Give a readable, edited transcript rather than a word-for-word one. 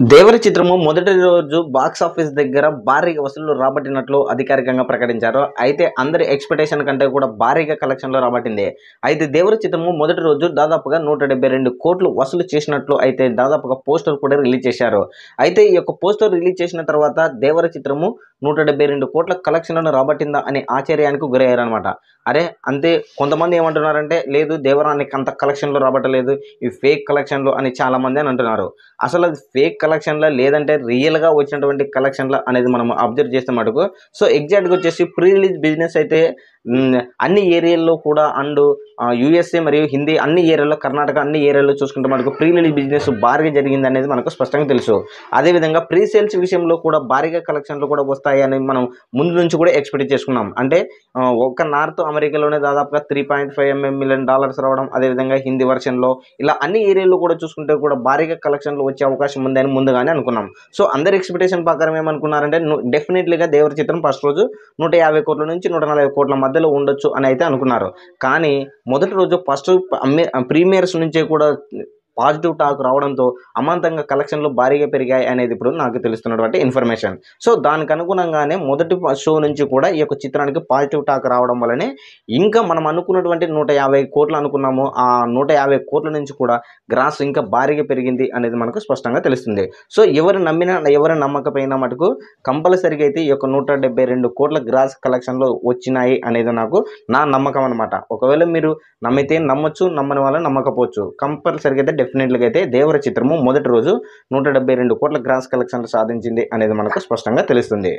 దేవర చిత్రము మొదటి రోజు బాక్స్ ఆఫీస్ దగ్గర భారీగా వసూళ్లు రాబట్టినట్లు అధికారికంగా ప్రకటించారు. అయితే అందరి ఎక్స్‌పెక్టేషన్ కంటే కూడా భారీగా కలెక్షన్‌లు రాబట్టింది. అయితే దేవర చిత్రము మొదటి రోజు దాదాపుగా 172,00,00,000 వసూలు చేసినట్లు అయితే దాదాపుగా పోస్టర్ కూడా రిలీజ్ చేశారు. అయితే ఈ యొక్క పోస్టర్ రిలీజ్ చేసిన తర్వాత దేవర చిత్రము 172,00,00,000 కలెక్షన్‌లను రాబట్టిందా అని ఆశ్చర్యానికి గురయ్యారనమాట. అరే! అంతే కొంతమంది ఏమంటున్నారంటే లేదు దేవర నీకంత కలెక్షన్‌లు రాబట్టలేదు. ఇవి ఫేక్ కలెక్షన్‌లు అని చాలామంది అంటున్నారు. అసలది ఫేక్ కలెక్షన్‌లా లేదంటే రియల్‌గా వచ్చినటువంటి కలెక్షన్‌లా అనేది మనం అబ్జర్వ్ చేస్తే మటుకు సో, ఎగ్జాక్ట్‌గా వచ్చేసి ప్రీ రిలీజ్ బిజినెస్ అయితే అన్ని ఏరియాల్లో కూడా యూఎస్ఏ మరియు హిందీ అన్ని ఏరియాల్లో కర్ణాటక అన్ని ఏరియాల్లో చూసుకుంటే మనకు ప్రీ రిలీజ్ బిజినెస్ భారీగా జరిగిందనేది మనకు స్పష్టంగా తెలుసు. అదేవిధంగా ప్రీ సేల్స్ విషయంలో కూడా భారీగా కలెక్షన్‌లు కూడా వస్తాయని మనం ముందు నుంచి కూడా ఎక్స్‌పెక్ట్ చేసుకున్నాం. అంటే ఒక్క నార్త్ అమెరికాలోనే దాదాపుగా $3.5 మిలియన్ రావడం, అదేవిధంగా హిందీ వెర్షన్‌లో ఇలా అన్ని ఏరియాల్లో కూడా చూసుకుంటే కూడా భారీగా కలెక్షన్‌లు వచ్చే అవకాశం ఉందని ముందుగానే అనుకున్నాం. సో, అందరి ఎక్స్‌పెక్టేషన్ ప్రకారం ఏమనుకున్నారంటే డెఫినెట్‌లీగా దేవర చిత్రం ఫస్ట్ రోజు 150,00,00,000 నుంచి 140,00,00,000 మధ్యలో ఉండొచ్చు అని అయితే అనుకున్నారు. కానీ మొదటి రోజు ఫస్ట్ ప్రీమియర్స్ నుంచే కూడా పాజిటివ్ టాక్ రావడంతో అమాంతంగా కలెక్షన్‌లు భారీగా పెరిగాయి అనేది ఇప్పుడు నాకు తెలుస్తున్నటువంటి ఇన్ఫర్మేషన్. సో, దానికి అనుగుణంగానే మొదటి షో నుంచి కూడా ఈ యొక్క చిత్రానికి పాజిటివ్ టాక్ రావడం వల్లనే ఇంకా మనం అనుకున్నటువంటి 150,00,00,000 అనుకున్నాము. ఆ 150,00,00,000 నుంచి కూడా గ్రాస్ ఇంకా భారీగా పెరిగింది అనేది మనకు స్పష్టంగా తెలుస్తుంది. సో, ఎవరు నమ్మినా, ఎవరు నమ్మకపోయినా మటుకు కంపల్సరీగా అయితే ఈ యొక్క 172,00,00,000 గ్రాస్ కలెక్షన్‌లు వచ్చినాయి అనేది నా నమ్మకం అనమాట. ఒకవేళ మీరు నమ్మితే నమ్మొచ్చు, నమ్మని వాళ్ళు నమ్మకపోవచ్చు. కంపల్సరీగా అయితే డెఫినెట్‌గా అయితే దేవర చిత్రము మొదటి రోజు 172,00,00,000 గ్రాస్ కలెక్షన్‌లు సాధించింది అనేది మనకు స్పష్టంగా తెలుస్తుంది.